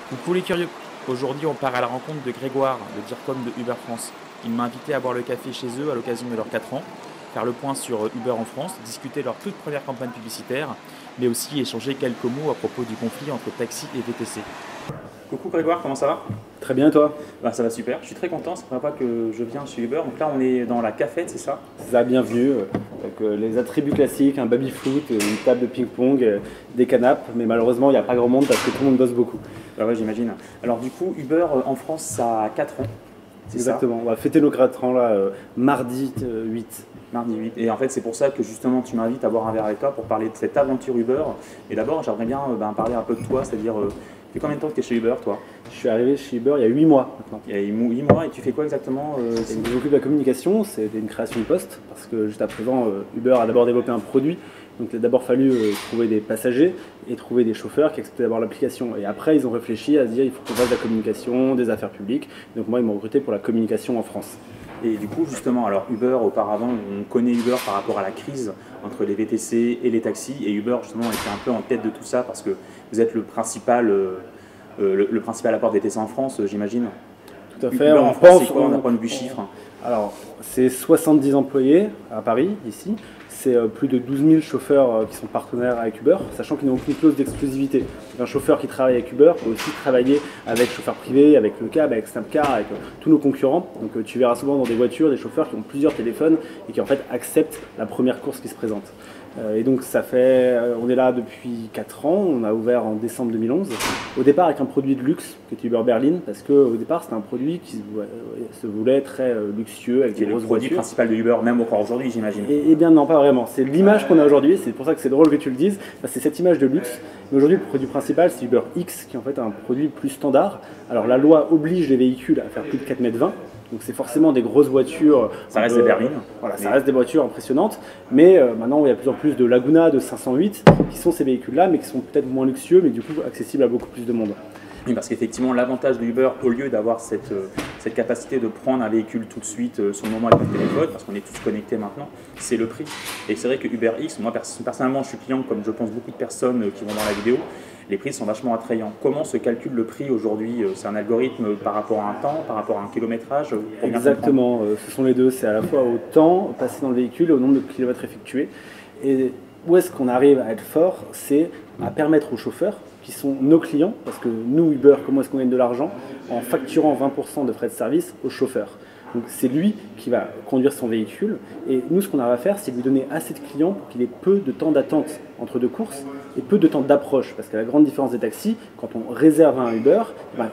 Coucou les curieux. Aujourd'hui, on part à la rencontre de Grégoire, le DIRCOM de Uber France. Il m'a invité à boire le café chez eux à l'occasion de leurs 4 ans, faire le point sur Uber en France, discuter de leur toute première campagne publicitaire, mais aussi échanger quelques mots à propos du conflit entre taxi et VTC. Coucou Grégoire, comment ça va? Très bien, toi? Ça va super, je suis très content, c'est la première fois que je viens chez Uber. Donc là, on est dans la cafette, c'est ça? Ça, bienvenue. Avec les attributs classiques, un baby-foot, une table de ping-pong, des canapes, mais malheureusement, il n'y a pas grand monde parce que tout le monde bosse beaucoup. Bah ouais, j'imagine. Alors du coup, Uber en France, ça a 4 ans. Exactement, on va fêter nos 4 ans là, mardi 8. Mardi 8. Et en fait, c'est pour ça que justement, tu m'invites à boire un verre avec toi pour parler de cette aventure Uber. Et d'abord, j'aimerais bien parler un peu de toi, c'est-à-dire, ça fait combien de temps que tu es chez Uber, toi? Je suis arrivé chez Uber il y a 8 mois maintenant. Il y a 8 mois, et tu fais quoi exactement? Je m'occupe de la communication, c'est une création de poste, parce que juste à présent, Uber a d'abord développé un produit. Donc il a d'abord fallu trouver des passagers et trouver des chauffeurs qui acceptaient d'abord l'application. Et après, ils ont réfléchi à se dire il faut qu'on fasse de la communication, des affaires publiques. Donc moi, ils m'ont recruté pour la communication en France. Et du coup, justement, alors Uber, auparavant, on connaît Uber par rapport à la crise entre les VTC et les taxis. Et Uber, justement, était un peu en tête de tout ça parce que vous êtes le principal apport VTC en France, j'imagine. Tout à fait. Uber en France, c'est quoi d'un point de vue chiffre? Alors, c'est 70 employés à Paris, ici. C'est plus de 12 000 chauffeurs qui sont partenaires avec Uber, sachant qu'ils n'ont aucune clause d'exclusivité. Un chauffeur qui travaille avec Uber peut aussi travailler avec chauffeur privé, avec le cab, avec Snapcar, avec tous nos concurrents. Donc tu verras souvent dans des voitures des chauffeurs qui ont plusieurs téléphones et qui en fait acceptent la première course qui se présente. Et donc on est là depuis 4 ans, on a ouvert en décembre 2011. Au départ avec un produit de luxe, qui était Uber Berlin, parce qu'au départ c'était un produit qui se voulait très luxueux, avec des grosses voitures. C'est le produit principal de Uber, même encore aujourd'hui, j'imagine. Et bien non, pas vraiment. C'est l'image qu'on a aujourd'hui, c'est pour ça que c'est drôle que tu le dises. C'est cette image de luxe. Mais aujourd'hui le produit principal c'est Uber X, qui est en fait un produit plus standard. Alors la loi oblige les véhicules à faire plus de 4,20 m. Donc c'est forcément des grosses voitures. Ça reste des berlines. Voilà, ça reste des voitures impressionnantes. Mais maintenant, il y a de plus en plus de Laguna, de 508, qui sont ces véhicules-là, mais qui sont peut-être moins luxueux, mais du coup accessibles à beaucoup plus de monde. Oui, parce qu'effectivement, l'avantage de Uber, au lieu d'avoir cette capacité de prendre un véhicule tout de suite sur le moment avec le téléphone, parce qu'on est tous connectés maintenant, c'est le prix. Et c'est vrai que Uber X, moi personnellement, je suis client, comme je pense beaucoup de personnes qui vont dans la vidéo, les prix sont vachement attrayants. Comment se calcule le prix aujourd'hui? C'est un algorithme par rapport à un temps, par rapport à un kilométrage? Exactement, ce sont les deux. C'est à la fois au temps passé dans le véhicule et au nombre de kilomètres effectués. Et où est-ce qu'on arrive à être fort? C'est à permettre aux chauffeurs, qui sont nos clients, parce que nous, Uber, comment est-ce qu'on gagne de l'argent? En facturant 20% de frais de service aux chauffeurs. Donc c'est lui qui va conduire son véhicule et nous ce qu'on arrive à faire c'est lui donner assez de clients pour qu'il ait peu de temps d'attente entre deux courses et peu de temps d'approche parce que la grande différence des taxis, quand on réserve un Uber,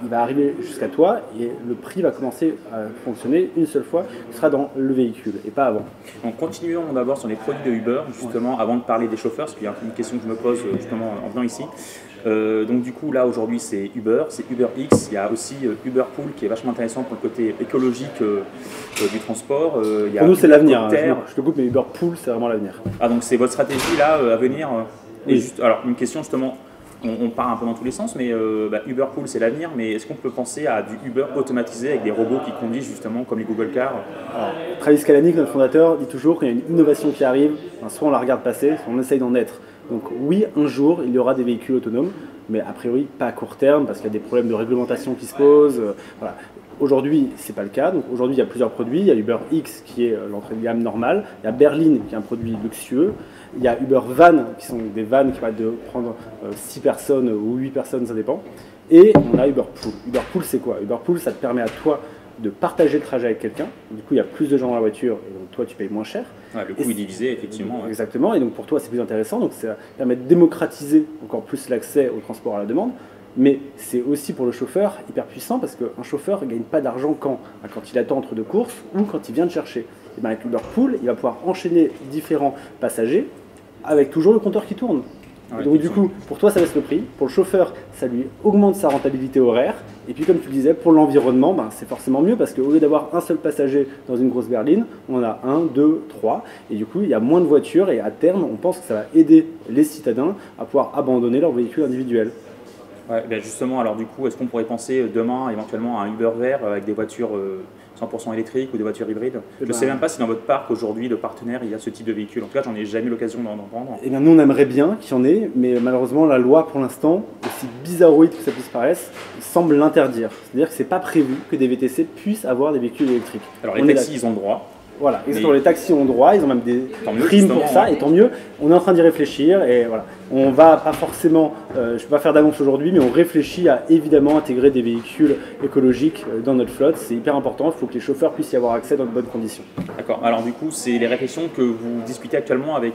il va arriver jusqu'à toi et le prix va commencer à fonctionner une seule fois qui sera dans le véhicule et pas avant. Donc continuons d'abord sur les produits de Uber justement avant de parler des chauffeurs parce qu'il y a une question que je me pose justement en venant ici. Donc du coup là aujourd'hui c'est Uber X, il y a aussi Uber Pool qui est vachement intéressant pour le côté écologique du transport. Pour nous c'est l'avenir, je te coupe mais Uber Pool c'est vraiment l'avenir. Ah donc c'est votre stratégie là à venir et juste, alors une question justement, on part un peu dans tous les sens mais Uber Pool c'est l'avenir mais est-ce qu'on peut penser à du Uber automatisé avec des robots qui conduisent justement comme les Google Cars? Alors, Travis Kalanick, notre fondateur, dit toujours qu'il y a une innovation qui arrive, soit on la regarde passer, soit on essaye d'en être. Donc oui, un jour, il y aura des véhicules autonomes, mais a priori pas à court terme, parce qu'il y a des problèmes de réglementation qui se posent. Voilà. Aujourd'hui, ce n'est pas le cas. Donc aujourd'hui, il y a plusieurs produits. Il y a Uber X, qui est l'entrée de gamme normale. Il y a Berlin, qui est un produit luxueux. Il y a Uber Van, qui sont des vannes qui permettent de prendre 6 personnes ou 8 personnes, ça dépend. Et on a Uber Pool. Uber Pool, c'est quoi? Uber Pool, ça te permet à toi de partager le trajet avec quelqu'un. Du coup, il y a plus de gens dans la voiture et donc toi, tu payes moins cher. Ouais, le coût est divisé, effectivement. Ouais. Exactement. Et donc pour toi, c'est plus intéressant. Donc ça permet de démocratiser encore plus l'accès au transport à la demande. Mais c'est aussi pour le chauffeur hyper puissant parce qu'un chauffeur ne gagne pas d'argent quand il attend entre deux courses ou quand il vient de chercher. Et bien avec Uber Pool, il va pouvoir enchaîner différents passagers avec toujours le compteur qui tourne. Ouais, donc du coup, pour toi, ça baisse le prix. Pour le chauffeur, ça lui augmente sa rentabilité horaire. Et puis comme tu le disais, pour l'environnement, c'est forcément mieux parce qu'au lieu d'avoir un seul passager dans une grosse berline, on en a 1, 2, 3. Et du coup, il y a moins de voitures et à terme, on pense que ça va aider les citadins à pouvoir abandonner leur véhicule individuel. Ouais, ben justement, alors du coup, est-ce qu'on pourrait penser demain éventuellement à un Uber vert avec des voitures 100% électriques ou des voitures hybrides. Je ne ben, sais même pas si dans votre parc aujourd'hui, le partenaire, il y a ce type de véhicule. En tout cas, j'en ai jamais eu l'occasion d'en prendre. Eh bien, nous, on aimerait bien qu'il y en ait, mais malheureusement, la loi, pour l'instant, aussi bizarroïde que ça puisse paraître, semble l'interdire. C'est-à-dire que c'est pas prévu que des VTC puissent avoir des véhicules électriques. Alors, les taxis, ils ont le droit. Voilà, exactement. Les taxis ont droit, ils ont même des primes pour ça, et tant mieux. On est en train d'y réfléchir, et voilà. On va pas forcément, je ne vais pas faire d'annonce aujourd'hui, mais on réfléchit à évidemment intégrer des véhicules écologiques dans notre flotte. C'est hyper important, il faut que les chauffeurs puissent y avoir accès dans de bonnes conditions. D'accord, alors du coup, c'est les réflexions que vous discutez actuellement avec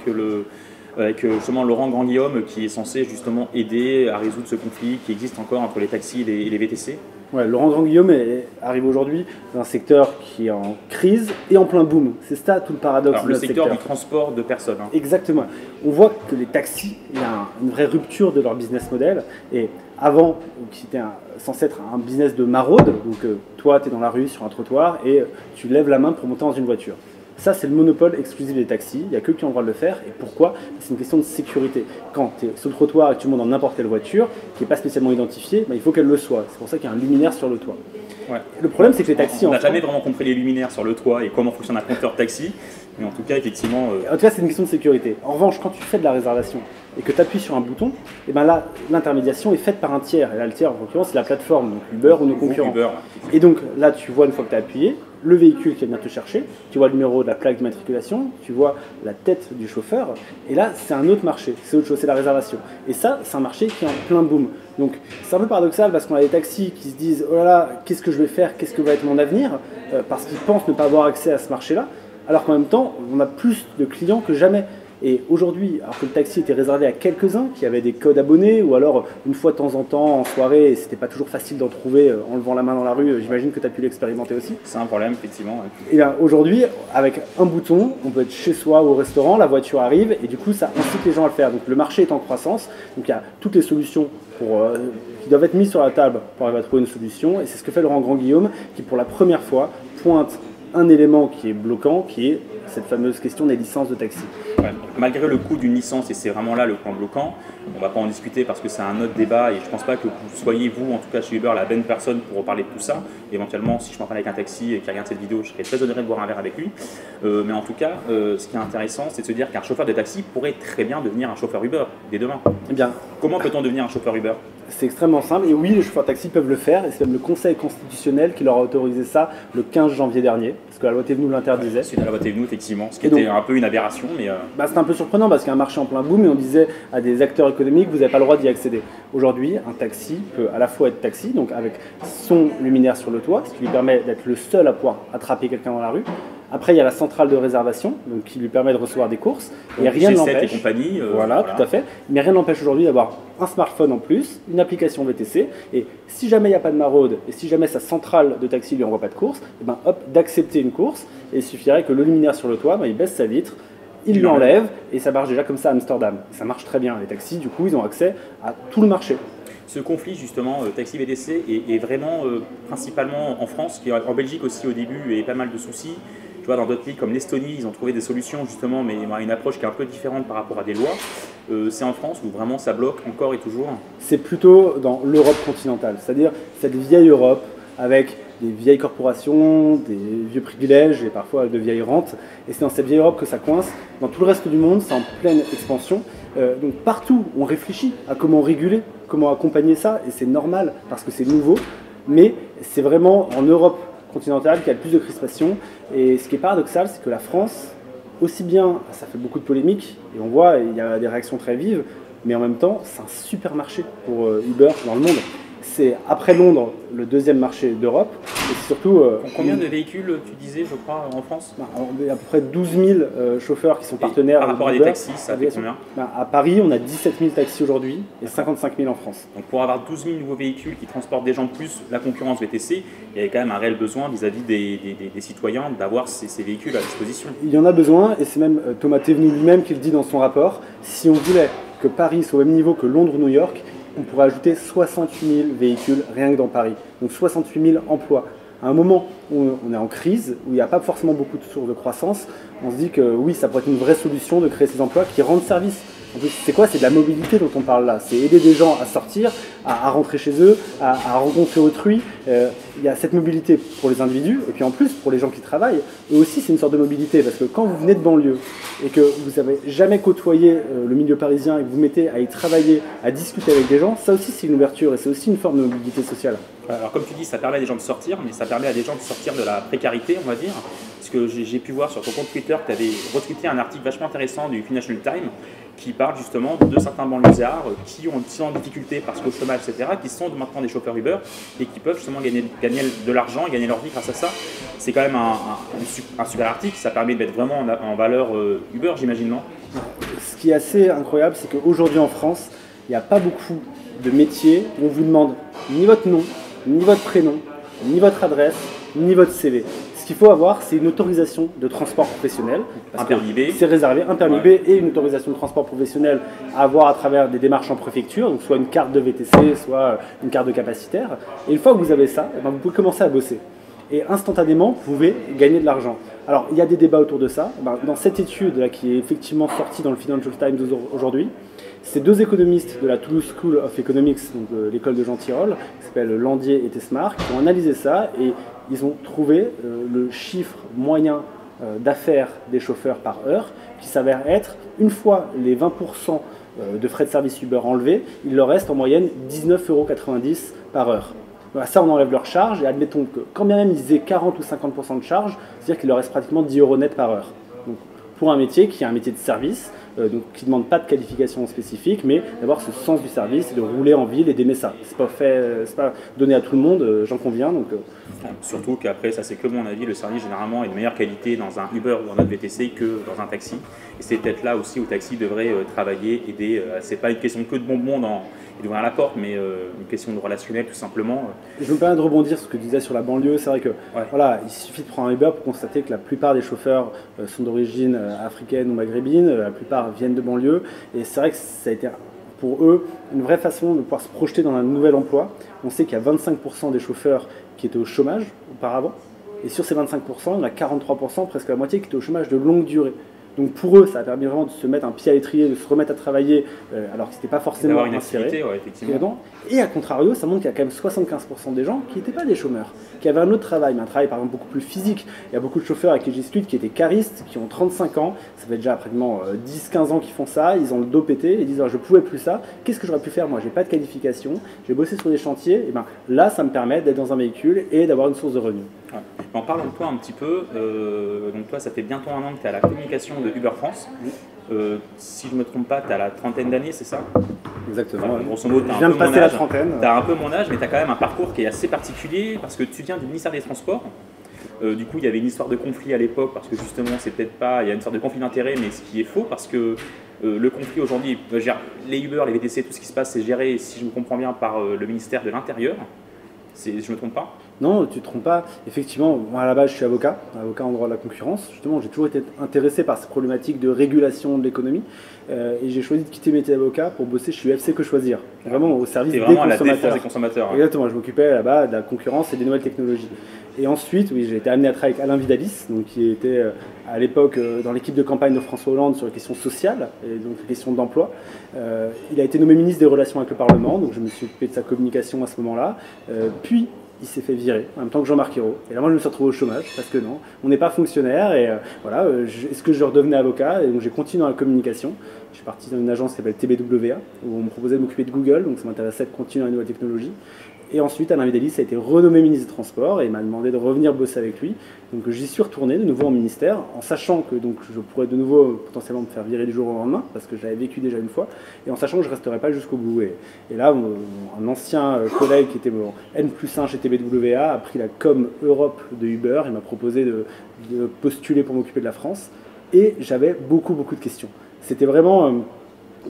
justement Laurent Grand-Guillaume, qui est censé justement aider à résoudre ce conflit qui existe encore entre les taxis et les VTC. Ouais, Laurent Grand-Guillaume arrive aujourd'hui dans un secteur qui est en crise et en plein boom. C'est ça tout le paradoxe. Alors, le secteur du transport de personnes. Hein. Exactement. On voit que les taxis, il y a une vraie rupture de leur business model. Et avant, qui était censé être un business de maraude, donc toi, tu es dans la rue sur un trottoir et tu lèves la main pour monter dans une voiture. Ça, c'est le monopole exclusif des taxis. Il n'y a que qui ont le droit de le faire. Et pourquoi? C'est une question de sécurité. Quand tu es sur le trottoir et que tu montes dans n'importe quelle voiture, qui n'est pas spécialement identifiée, il faut qu'elle le soit. C'est pour ça qu'il y a un luminaire sur le toit. Ouais. Le problème, c'est que les taxis... On n'a jamais vraiment compris les luminaires sur le toit et comment fonctionne un compteur de taxi. Mais en tout cas, effectivement... En tout cas, c'est une question de sécurité. En revanche, quand tu fais de la réservation et que tu appuies sur un bouton, et ben là, l'intermédiation est faite par un tiers. Et là, le tiers, en l'occurrence, c'est la plateforme, donc Uber ou nos concurrents. Uber, et donc là, tu vois, une fois que tu as appuyé, le véhicule qui va venir te chercher, tu vois le numéro de la plaque d'immatriculation, tu vois la tête du chauffeur, et là, c'est un autre marché, c'est autre chose, c'est la réservation. Et ça, c'est un marché qui est en plein boom. Donc, c'est un peu paradoxal parce qu'on a des taxis qui se disent « Oh là là, qu'est-ce que je vais faire? Qu'est-ce que va être mon avenir ?» parce qu'ils pensent ne pas avoir accès à ce marché-là, alors qu'en même temps, on a plus de clients que jamais. Et aujourd'hui, alors que le taxi était réservé à quelques-uns qui avaient des codes abonnés, ou alors une fois de temps en temps en soirée, et c'était pas toujours facile d'en trouver en levant la main dans la rue, j'imagine que tu as pu l'expérimenter aussi. C'est un problème, effectivement. Ouais. Et bien aujourd'hui, avec un bouton, on peut être chez soi ou au restaurant, la voiture arrive, et du coup ça incite les gens à le faire. Donc le marché est en croissance, donc il y a toutes les solutions qui doivent être mises sur la table pour arriver à trouver une solution, et c'est ce que fait Laurent Grand-Guillaume, qui pour la première fois pointe un élément qui est bloquant, qui est cette fameuse question des licences de taxi. Ouais, malgré le coût d'une licence, et c'est vraiment là le point bloquant, on ne va pas en discuter parce que c'est un autre débat et je ne pense pas que vous soyez, vous, en tout cas chez Uber, la bonne personne pour parler de tout ça. Éventuellement, si je m'en parle avec un taxi et qui regarde cette vidéo, je serais très honoré de boire un verre avec lui. Mais en tout cas, ce qui est intéressant, c'est de se dire qu'un chauffeur de taxi pourrait très bien devenir un chauffeur Uber dès demain. Eh bien, comment peut-on devenir un chauffeur Uber? C'est extrêmement simple, et oui, les chauffeurs de taxi peuvent le faire, et c'est même le Conseil constitutionnel qui leur a autorisé ça le 15 janvier dernier, parce que la loi Thévenoud l'interdisait. C'est la loi Thévenoud, effectivement, ce qui était un peu une aberration. Mais c'est un peu surprenant, parce qu'il y a un marché en plein boom, et on disait à des acteurs économiques, vous n'avez pas le droit d'y accéder. Aujourd'hui, un taxi peut à la fois être taxi, donc avec son luminaire sur le toit, ce qui lui permet d'être le seul à pouvoir attraper quelqu'un dans la rue. Après, il y a la centrale de réservation, donc qui lui permet de recevoir des courses. Et rien ne l'empêche. Voilà, tout à fait. Mais rien n'empêche aujourd'hui d'avoir un smartphone en plus, une application VTC. Et si jamais il n'y a pas de maraude, et si jamais sa centrale de taxi lui envoie pas de course, et ben hop, d'accepter une course. Et il suffirait que le luminaire sur le toit, il baisse sa vitre, il l'enlève, et ça marche déjà comme ça à Amsterdam. Et ça marche très bien. Les taxis, du coup, ils ont accès à tout le marché. Ce conflit justement taxi VTC est vraiment principalement en France, qui en Belgique aussi au début, il y avait pas mal de soucis. Tu vois, dans d'autres pays comme l'Estonie, ils ont trouvé des solutions justement, mais une approche qui est un peu différente par rapport à des lois. C'est en France où vraiment ça bloque encore et toujours? C'est plutôt dans l'Europe continentale, c'est-à-dire cette vieille Europe avec des vieilles corporations, des vieux privilèges et parfois de vieilles rentes. Et c'est dans cette vieille Europe que ça coince. Dans tout le reste du monde, c'est en pleine expansion. Donc partout, on réfléchit à comment réguler, comment accompagner ça, et c'est normal parce que c'est nouveau. Mais c'est vraiment en Europe continentale qu'il y a le plus de crispation. Et ce qui est paradoxal, c'est que la France, aussi bien, ça fait beaucoup de polémiques, et on voit, il y a des réactions très vives, mais en même temps, c'est un super marché pour Uber dans le monde. C'est, après Londres, le deuxième marché d'Europe. Et c'est surtout... combien de véhicules, tu disais, je crois, en France? Il y a à peu près 12 000 chauffeurs qui sont partenaires. Par rapport à des taxis, ça fait combien? À Paris, on a 17 000 taxis aujourd'hui et 55 000 en France. Donc pour avoir 12 000 nouveaux véhicules qui transportent des gens plus la concurrence VTC, il y a quand même un réel besoin vis-à-vis des citoyens d'avoir ces véhicules à disposition. Il y en a besoin, et c'est même Thomas Thévenoud lui-même qui le dit dans son rapport. Si on voulait que Paris soit au même niveau que Londres ou New York, on pourrait ajouter 68 000 véhicules rien que dans Paris. Donc 68 000 emplois. À un moment où on est en crise, où il n'y a pas forcément beaucoup de sources de croissance, on se dit que oui, ça pourrait être une vraie solution de créer ces emplois qui rendent service En plus, c'est quoi? C'est de la mobilité dont on parle là. C'est aider des gens à sortir, à rentrer chez eux, à rencontrer autrui. Il y a cette mobilité pour les individus, et puis en plus, pour les gens qui travaillent, eux aussi, c'est une sorte de mobilité, parce que quand vous venez de banlieue, et que vous n'avez jamais côtoyé le milieu parisien, et que vous mettez à y travailler, à discuter avec des gens, ça aussi, c'est une ouverture, et c'est aussi une forme de mobilité sociale. Alors comme tu dis, ça permet à des gens de sortir, mais ça permet à des gens de sortir de la précarité, on va dire. Parce que j'ai pu voir sur ton compte Twitter que tu avais retweeté un article vachement intéressant du Financial Times qui parle justement de certains banlieusards qui sont en difficulté parce qu'au chômage, etc., qui sont maintenant des chauffeurs Uber et qui peuvent justement gagner de l'argent et gagner leur vie grâce à ça. C'est quand même un super article, ça permet de mettre vraiment en valeur Uber, j'imagine, non? Ce qui est assez incroyable, c'est qu'aujourd'hui en France, il n'y a pas beaucoup de métiers où on vous demande ni votre nom, ni votre prénom, ni votre adresse, ni votre CV. Ce qu'il faut avoir, c'est une autorisation de transport professionnel. Un permis B. C'est réservé, un permis B et une autorisation de transport professionnel à avoir à travers des démarches en préfecture, donc soit une carte de VTC, soit une carte de capacitaire. Et une fois que vous avez ça, vous pouvez commencer à bosser. Et instantanément, vous pouvez gagner de l'argent. Alors, il y a des débats autour de ça. Dans cette étude là, qui est effectivement sortie dans le Financial Times aujourd'hui, c'est deux économistes de la Toulouse School of Economics, donc l'école de Jean Tirole, qui s'appellent Landier et Tesmar, qui ont analysé ça et ils ont trouvé le chiffre moyen d'affaires des chauffeurs par heure, qui s'avère être, une fois les 20% de frais de service Uber enlevés, il leur reste en moyenne 19,90 € par heure. Voilà, ça, on enlève leur charge et admettons que quand bien même ils aient 40 ou 50% de charge, c'est-à-dire qu'il leur reste pratiquement 10 € net par heure. Donc, pour un métier qui est un métier de service, donc qui ne demande pas de qualification spécifique, mais d'avoir ce sens du service et de rouler en ville et d'aimer ça. C'est pas donné à tout le monde, j'en conviens. Donc, surtout qu'après, ça c'est que mon avis, le service généralement est de meilleure qualité dans un Uber ou dans un VTC que dans un taxi. Et c'est peut-être là aussi où le taxi devrait travailler, aider. C'est pas une question que de bonbons d'ouvrir la porte, mais une question de relationnel tout simplement. Je me permets de rebondir sur ce que tu disais sur la banlieue. C'est vrai que voilà, il suffit de prendre un Uber pour constater que la plupart des chauffeurs sont d'origine africaine ou maghrébine, la plupart viennent de banlieue. Et c'est vrai que ça a été pour eux une vraie façon de pouvoir se projeter dans un nouvel emploi. On sait qu'il y a 25% des chauffeurs qui étaient au chômage auparavant. Et sur ces 25%, il y en a 43%, presque la moitié, qui étaient au chômage de longue durée. Donc pour eux, ça a permis vraiment de se mettre un pied à l'étrier, de se remettre à travailler, alors que ce n'était pas forcément d'avoir une inséré. activité, effectivement. Et à contrario, ça montre qu'il y a quand même 75% des gens qui n'étaient pas des chômeurs, qui avaient un autre travail, mais un travail par exemple beaucoup plus physique. Il y a beaucoup de chauffeurs avec qui je discute qui étaient caristes, qui ont 35 ans, ça fait déjà pratiquement 10-15 ans qu'ils font ça, ils ont le dos pété, ils disent je ne pouvais plus ça, qu'est-ce que j'aurais pu faire? Moi, j'ai pas de qualification, j'ai bossé sur des chantiers, et ben là, ça me permet d'être dans un véhicule et d'avoir une source de revenus. Ouais. En parlant de toi un petit peu, donc toi, ça fait bientôt un an que tu es à la communication de Uber France. Si je ne me trompe pas, tu as la trentaine d'années, c'est ça? Exactement. Enfin, grosso modo, je viens de passer la trentaine. Tu as un peu mon âge, mais tu as quand même un parcours qui est assez particulier parce que tu viens du ministère des Transports. Du coup, il y avait une histoire de conflit à l'époque parce que justement, c'est peut-être pas. Il y a une sorte de conflit d'intérêt, mais ce qui est faux parce que le conflit aujourd'hui, les Uber, les VTC, tout ce qui se passe, c'est géré, si je me comprends bien, par le ministère de l'Intérieur. Je ne me trompe pas? Non, tu ne te trompes pas. Effectivement, moi à la base, je suis avocat en droit de la concurrence. Justement, j'ai toujours été intéressé par ces problématiques de régulation de l'économie. Et j'ai choisi de quitter mes métier d'avocat pour bosser chez UFC Que Choisir. Vraiment au service des consommateurs. La défense des consommateurs. Exactement, je m'occupais là-bas de la concurrence et des nouvelles technologies. Et ensuite, oui, j'ai été amené à travailler avec Alain Vidalis, donc, qui était à l'époque dans l'équipe de campagne de François Hollande sur les questions sociales et donc les questions d'emploi. Il a été nommé ministre des Relations avec le Parlement, donc je me suis occupé de sa communication à ce moment-là. Puis, il s'est fait virer, en même temps que Jean-Marc Ayrault. Et là, moi, je me suis retrouvé au chômage, parce que non, on n'est pas fonctionnaire, et voilà, est-ce que je redevenais avocat? Et donc, j'ai continué dans la communication. Je suis parti dans une agence qui s'appelle TBWA, où on me proposait de m'occuper de Google, donc ça m'intéressait de continuer dans les nouvelles technologies. Et ensuite, Alain Vidalis a été renommé ministre des Transports et il m'a demandé de revenir bosser avec lui. Donc j'y suis retourné de nouveau en ministère, en sachant que donc, je pourrais de nouveau potentiellement me faire virer du jour au lendemain, parce que j'avais vécu déjà une fois, et en sachant que je ne resterai pas jusqu'au bout. Et là, un ancien collègue qui était mon N+1 chez TBWA a pris la com Europe de Uber et m'a proposé de postuler pour m'occuper de la France. Et j'avais beaucoup de questions. C'était vraiment,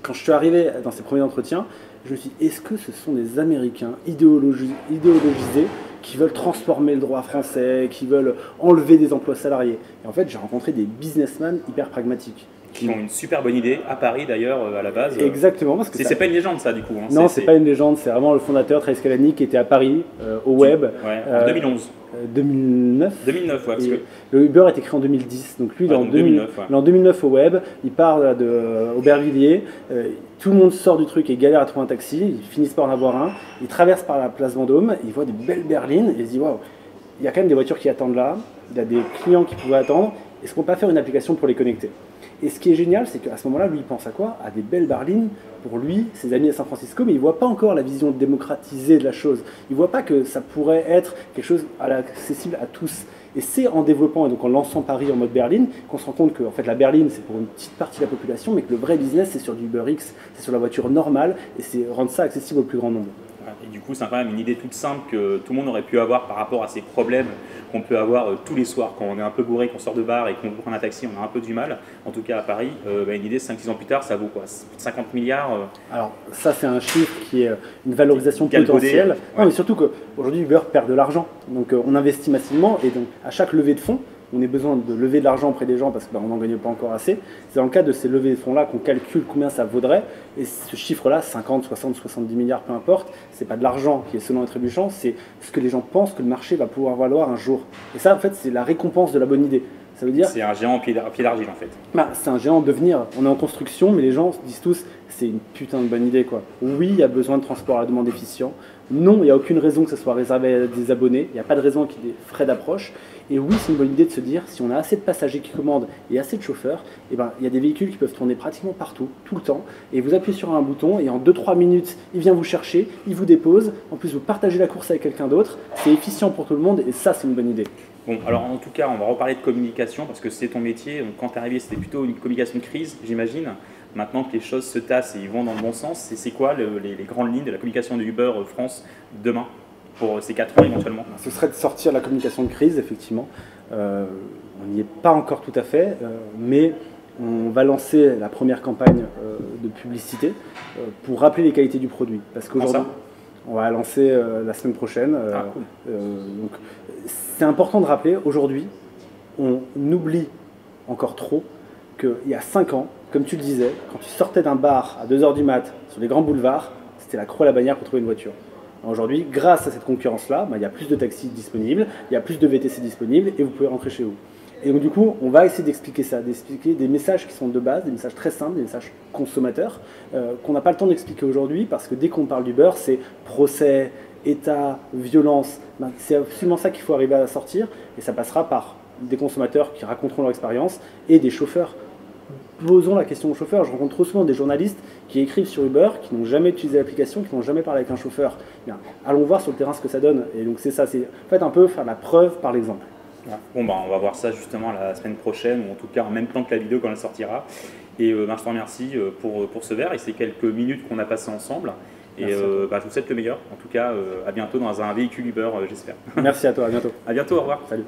quand je suis arrivé dans ces premiers entretiens, je me suis dit, est-ce que ce sont des Américains idéologisés qui veulent transformer le droit français, qui veulent enlever des emplois salariés? Et en fait, j'ai rencontré des businessmen hyper pragmatiques. Qui ont une super bonne idée, à Paris d'ailleurs, à la base. Exactement. Parce que c'est pas une légende ça du coup. Non, c'est pas une légende, c'est vraiment le fondateur, Travis Kalanick, qui était à Paris, au web. Ouais, en 2011. 2009. 2009, ouais, parce que Le Uber a été créé en 2010, donc lui il est en 2009, ouais. il est en 2009 au web, il part d'Aubervilliers, tout le monde sort du truc et galère à trouver un taxi, ils finissent par en avoir un, il traverse par la place Vendôme, il voit des belles berlines et il se dit waouh, il y a quand même des voitures qui attendent là, il y a des clients qui pouvaient attendre, est-ce qu'on peut pas faire une application pour les connecter? Et ce qui est génial, c'est qu'à ce moment-là, lui, il pense à quoi? À des belles berlines pour lui, ses amis à San Francisco, mais il ne voit pas encore la vision démocratisée de la chose. Il ne voit pas que ça pourrait être quelque chose accessible à tous. Et c'est en développant et donc en lançant Paris en mode berline qu'on se rend compte que en fait, la berline, c'est pour une petite partie de la population, mais que le vrai business, c'est sur du UberX, c'est sur la voiture normale, et c'est rendre ça accessible au plus grand nombre. Et du coup, c'est quand même une idée toute simple que tout le monde aurait pu avoir par rapport à ces problèmes qu'on peut avoir tous les soirs quand on est un peu bourré, qu'on sort de bar et qu'on prend un taxi, on a un peu du mal. En tout cas à Paris, une idée 5-6 ans plus tard, ça vaut quoi? 50 milliards Alors ça, c'est un chiffre qui est une valorisation galvaudé, potentielle. ouais. Non, mais surtout qu'aujourd'hui, Uber perd de l'argent. Donc on investit massivement et donc à chaque levée de fonds, on a besoin de lever de l'argent auprès des gens parce qu'on n'en gagne pas encore assez. C'est dans le cadre de ces levées de fonds-là qu'on calcule combien ça vaudrait. Et ce chiffre-là, 50, 60, 70 milliards, peu importe, c'est pas de l'argent qui est selon et trébuchant, c'est ce que les gens pensent que le marché va pouvoir valoir un jour. Et ça, en fait, c'est la récompense de la bonne idée. Ça veut dire... C'est un géant pied d'argile en fait. Bah, c'est un géant en devenir. On est en construction, mais les gens se disent tous c'est une putain de bonne idée, quoi. Oui, il y a besoin de transport à la demande efficient. Non, il n'y a aucune raison que ce soit réservé à des abonnés. Il n'y a pas de raison qu'il y ait des frais d'approche. Et oui, c'est une bonne idée de se dire si on a assez de passagers qui commandent et assez de chauffeurs, eh ben, il y a des véhicules qui peuvent tourner pratiquement partout, tout le temps. Et vous appuyez sur un bouton et en 2-3 minutes, il vient vous chercher, il vous dépose. En plus, vous partagez la course avec quelqu'un d'autre. C'est efficient pour tout le monde et ça, c'est une bonne idée. Bon, alors en tout cas, on va reparler de communication parce que c'est ton métier. Donc, quand tu es arrivé, c'était plutôt une communication de crise, j'imagine. Maintenant que les choses se tassent et ils vont dans le bon sens, c'est quoi les grandes lignes de la communication de Uber France demain pour ces 4 ans éventuellement? Ce serait de sortir la communication de crise, effectivement. On n'y est pas encore tout à fait, mais on va lancer la première campagne de publicité pour rappeler les qualités du produit. Parce qu'aujourd'hui, on va lancer la semaine prochaine. Cool. Donc, c'est important de rappeler, aujourd'hui, on oublie encore trop qu'il y a 5 ans, comme tu le disais, quand tu sortais d'un bar à 2 h du mat sur les grands boulevards, c'était la croix à la bannière pour trouver une voiture. Aujourd'hui, grâce à cette concurrence-là, il y a plus de taxis disponibles, il y a plus de VTC disponibles et vous pouvez rentrer chez vous. Et donc du coup, on va essayer d'expliquer ça, d'expliquer des messages qui sont de base, des messages très simples, des messages consommateurs, qu'on n'a pas le temps d'expliquer aujourd'hui parce que dès qu'on parle d'Uber, c'est procès, État, violence. C'est absolument ça qu'il faut arriver à sortir et ça passera par des consommateurs qui raconteront leur expérience et des chauffeurs. Posons la question aux chauffeurs. Je rencontre trop souvent des journalistes qui écrivent sur Uber, qui n'ont jamais utilisé l'application, qui n'ont jamais parlé avec un chauffeur. Bien, allons voir sur le terrain ce que ça donne. Et donc c'est ça, c'est en fait un peu faire la preuve par l'exemple. Bon, on va voir ça justement la semaine prochaine, ou en tout cas en même temps que la vidéo quand elle sortira. Et je te remercie pour ce verre et ces quelques minutes qu'on a passées ensemble. Et je vous souhaite le meilleur. En tout cas, à bientôt dans un véhicule Uber, j'espère. Merci à toi, à bientôt. À bientôt, au revoir. Salut.